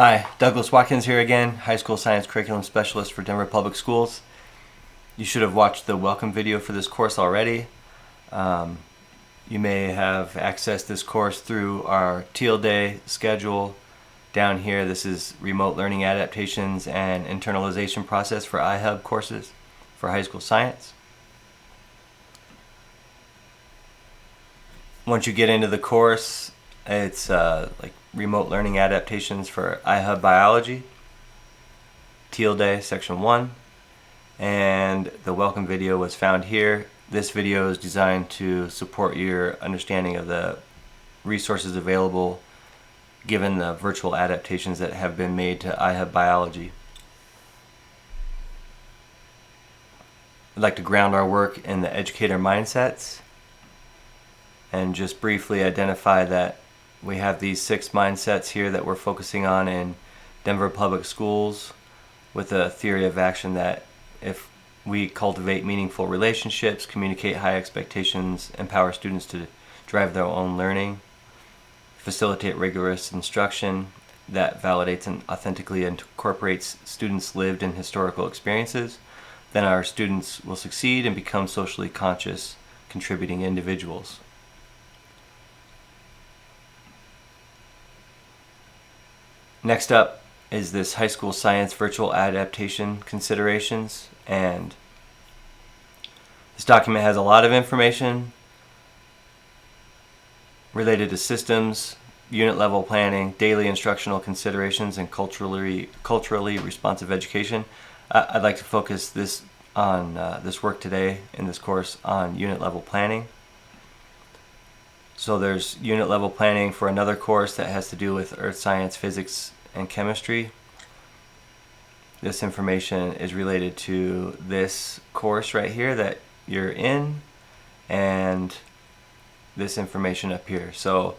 Hi, Douglas Watkins here again, High School Science Curriculum Specialist for Denver Public Schools. You should have watched the welcome video for this course already. You may have accessed this course through our Teal Day schedule. Down here, this is Remote Learning Adaptations and Internalization Process for iHub courses for high school science. Once you get into the course, it's like Remote Learning Adaptations for iHub Biology, Teal Day, Section 1, and the welcome video was found here. This video is designed to support your understanding of the resources available given the virtual adaptations that have been made to iHub Biology. I'd like to ground our work in the educator mindsets and just briefly identify that we have these 6 mindsets here that we're focusing on in Denver Public Schools with a theory of action that if we cultivate meaningful relationships, communicate high expectations, empower students to drive their own learning, facilitate rigorous instruction that validates and authentically incorporates students' lived and historical experiences, then our students will succeed and become socially conscious, contributing individuals. Next up is this high school science virtual adaptation considerations, and this document has a lot of information related to systems, unit level planning, daily instructional considerations, and culturally responsive education. I'd like to focus this on this work today in this course on unit level planning. So there's unit level planning for another course that has to do with earth science, physics, and chemistry. This information is related to this course right here that you're in, and this information up here. So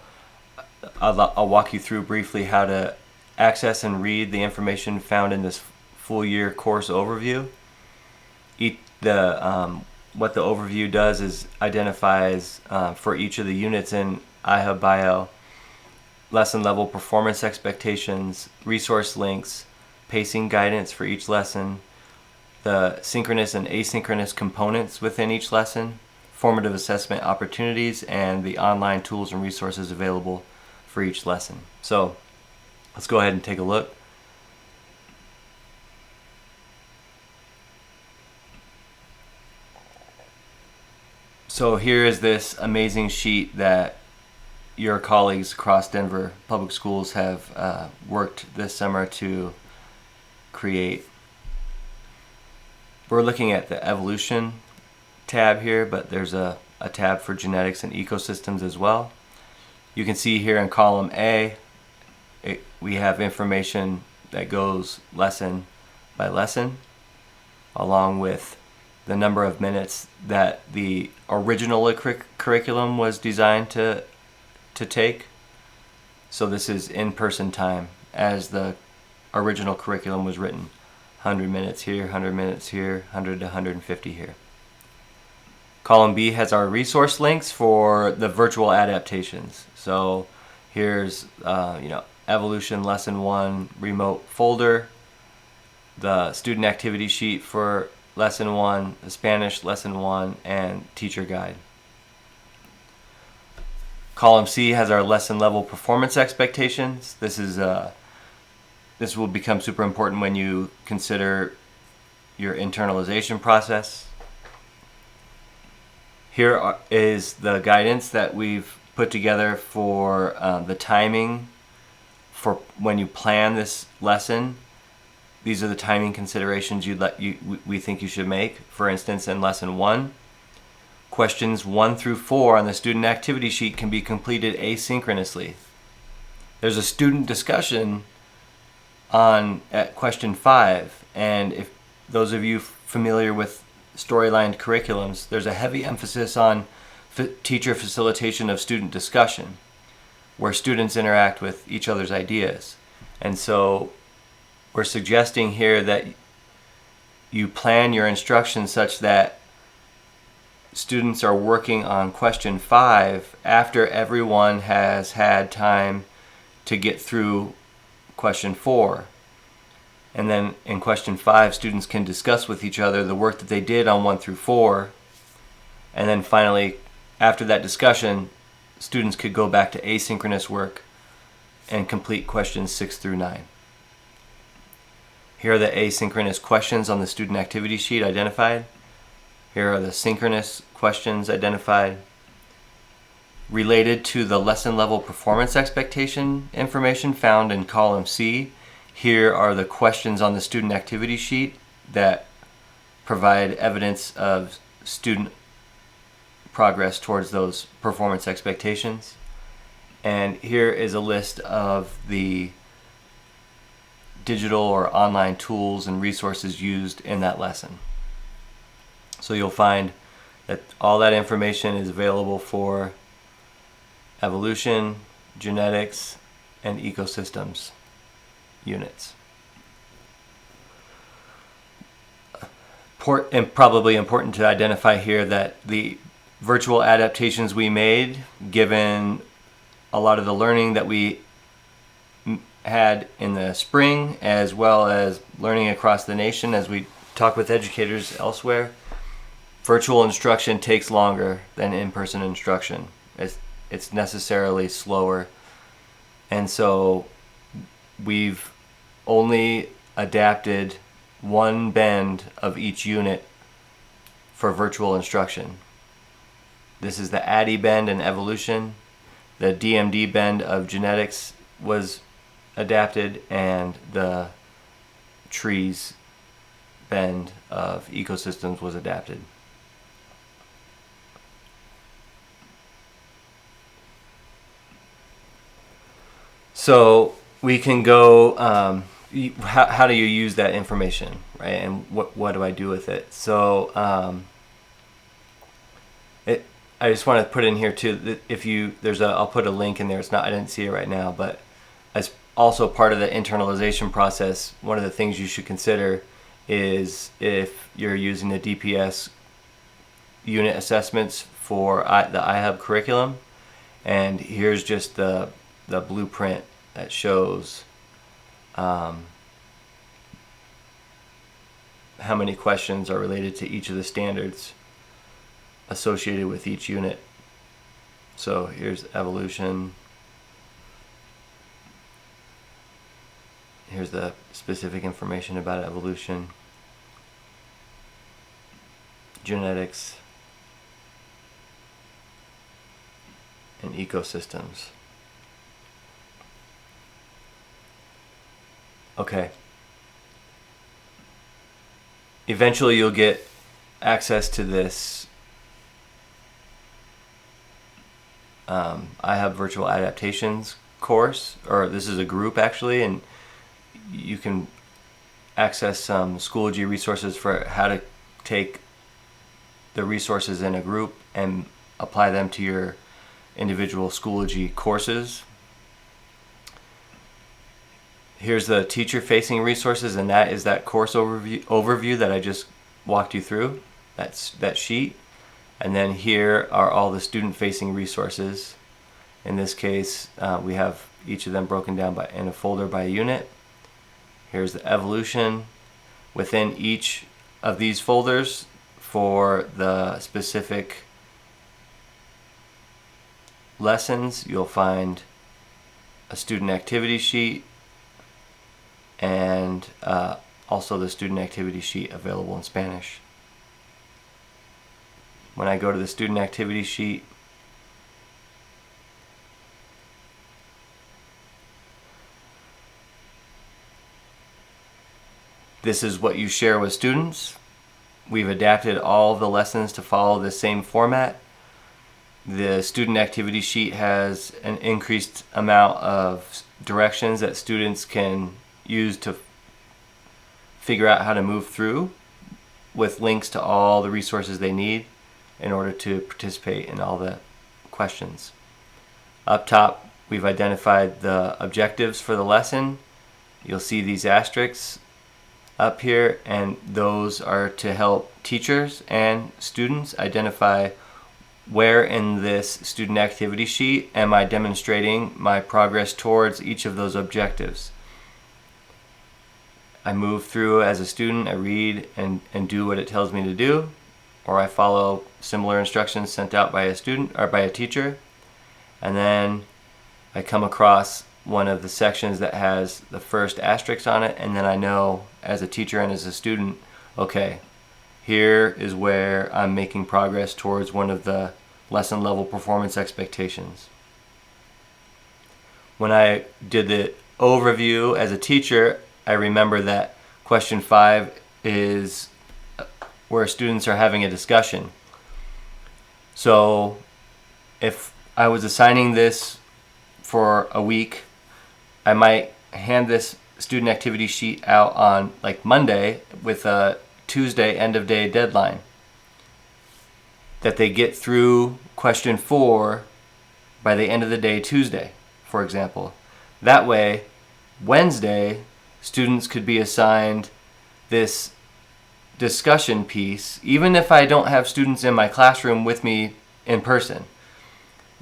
I'll walk you through briefly how to access and read the information found in this full year course overview. What the overview does is identifies for each of the units in iHub Bio lesson level performance expectations, resource links, pacing guidance for each lesson, the synchronous and asynchronous components within each lesson, formative assessment opportunities, and the online tools and resources available for each lesson. So let's go ahead and take a look. So here is this amazing sheet that your colleagues across Denver Public Schools have worked this summer to create. We're looking at the evolution tab here, but there's a tab for genetics and ecosystems as well. You can see here in column A, we have information that goes lesson by lesson, along with the number of minutes that the original curriculum was designed to take. So this is in-person time as the original curriculum was written. 100 minutes here, 100 minutes here, 100 to 150 here. Column B has our resource links for the virtual adaptations. So here's evolution lesson 1 remote folder, the student activity sheet for lesson 1, the Spanish lesson 1, and teacher guide. Column C has our lesson level performance expectations. This will become super important when you consider your internalization process. Here is the guidance that we've put together for the timing for when you plan this lesson. These are the timing considerations we think you should make. For instance, in lesson 1, questions 1 through 4 on the student activity sheet can be completed asynchronously. There's a student discussion at question 5, and if those of you familiar with storyline curriculums, there's a heavy emphasis on teacher facilitation of student discussion, where students interact with each other's ideas. And so we're suggesting here that you plan your instruction such that students are working on question 5 after everyone has had time to get through question 4. And then in question 5, students can discuss with each other the work that they did on 1 through 4. And then finally, after that discussion, students could go back to asynchronous work and complete questions 6 through 9. Here are the asynchronous questions on the student activity sheet identified. Here are the synchronous questions identified. Related to the lesson level performance expectation information found in column C, here are the questions on the student activity sheet that provide evidence of student progress towards those performance expectations. And here is a list of the digital or online tools and resources used in that lesson. So you'll find that all that information is available for evolution, genetics, and ecosystems units. And probably important to identify here that the virtual adaptations we made, given a lot of the learning that we had in the spring, as well as learning across the nation as we talk with educators elsewhere, virtual instruction takes longer than in-person instruction. It's necessarily slower. And so we've only adapted one bend of each unit for virtual instruction. This is the ADDIE bend in evolution. The DMD bend of genetics was adapted, and the trees bend of ecosystems was adapted. So we can go, how do you use that information, right? And what do I do with it? So I just want to put in here too that if you I'll put a link in there. It's not, I didn't see it right now, but as also part of the internalization process, one of the things you should consider is if you're using the DPS unit assessments for the iHub curriculum, and here's just the blueprint that shows how many questions are related to each of the standards associated with each unit. So here's evolution. Here's the specific information about evolution, genetics, and ecosystems. Okay. Eventually you'll get access to this iHub Virtual Adaptations course, or this is a group actually, and you can access some Schoology resources for how to take the resources in a group and apply them to your individual Schoology courses. Here's the teacher-facing resources, and that is that course overview that I just walked you through, that sheet. And then here are all the student-facing resources. In this case, we have each of them broken down in a folder by unit. Here's the evolution. Within each of these folders for the specific lessons, you'll find a student activity sheet, and also the student activity sheet available in Spanish. When I go to the student activity sheet, this is what you share with students. We've adapted all the lessons to follow the same format. The student activity sheet has an increased amount of directions that students can use to figure out how to move through, with links to all the resources they need in order to participate in all the questions. Up top, we've identified the objectives for the lesson. You'll see these asterisks up here, and those are to help teachers and students identify where in this student activity sheet am I demonstrating my progress towards each of those objectives. I move through as a student, I read and do what it tells me to do, or I follow similar instructions sent out by a student or by a teacher, and then I come across one of the sections that has the first asterisk on it, and then I know as a teacher and as a student, okay, here is where I'm making progress towards one of the lesson level performance expectations. When I did the overview as a teacher, I remember that question 5 is where students are having a discussion. So if I was assigning this for a week, I might hand this student activity sheet out on like Monday with a Tuesday end of day deadline, that they get through question 4 by the end of the day Tuesday, for example. That way, Wednesday, students could be assigned this discussion piece, even if I don't have students in my classroom with me in person.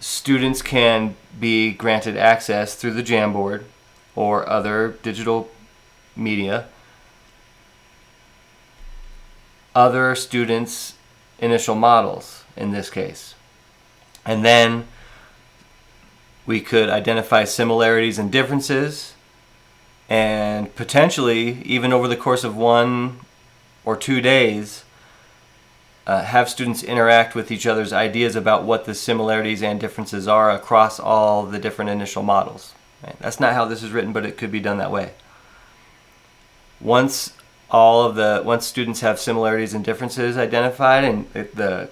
Students can be granted access through the Jamboard or other digital media. Other students' initial models in this case. And then we could identify similarities and differences, and potentially, even over the course of 1 or 2 days, have students interact with each other's ideas about what the similarities and differences are across all the different initial models. Right? That's not how this is written, but it could be done that way. Once students have similarities and differences identified, and the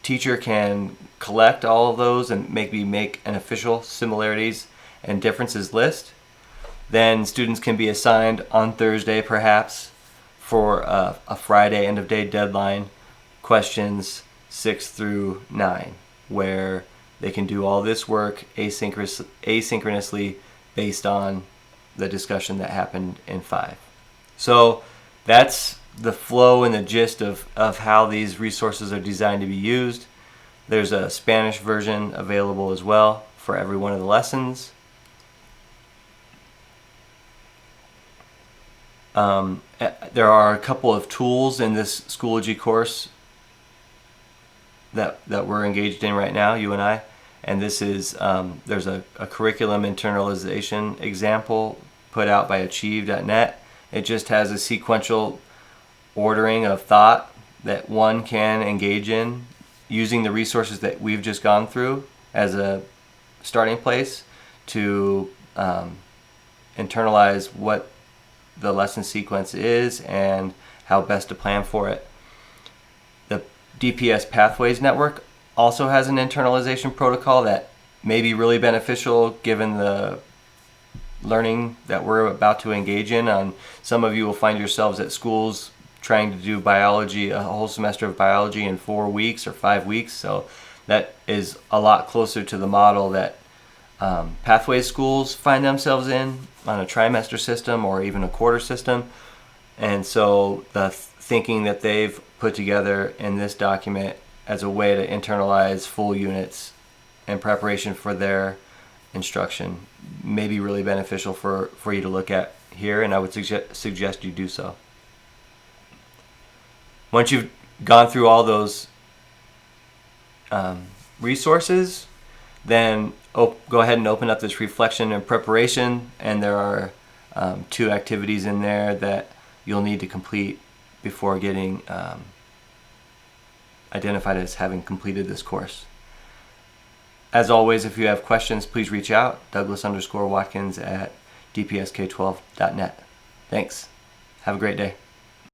teacher can collect all of those and maybe make an official similarities and differences list, then students can be assigned on Thursday perhaps for a Friday end of day deadline, questions 6 through 9, where they can do all this work asynchronously based on the discussion that happened in 5. So that's the flow and the gist of how these resources are designed to be used. There's a Spanish version available as well for every one of the lessons. There are a couple of tools in this Schoology course that we're engaged in right now, you and I. And this is, there's a curriculum internalization example put out by achieve.net. It just has a sequential ordering of thought that one can engage in using the resources that we've just gone through as a starting place to internalize what the lesson sequence is and how best to plan for it. The DPS Pathways Network also has an internalization protocol that may be really beneficial given the learning that we're about to engage in. Some of you will find yourselves at schools trying to do biology, a whole semester of biology in 4 weeks or 5 weeks. So that is a lot closer to the model that Pathways schools find themselves in on a trimester system or even a quarter system. And so the thinking that they've put together in this document as a way to internalize full units in preparation for their instruction may be really beneficial for you to look at here, and I would suggest you do so. Once you've gone through all those resources, then go ahead and open up this reflection and preparation, and there are 2 activities in there that you'll need to complete before getting identified as having completed this course. As always, if you have questions, please reach out, Douglas_Watkins at dpsk12.net. Thanks. Have a great day.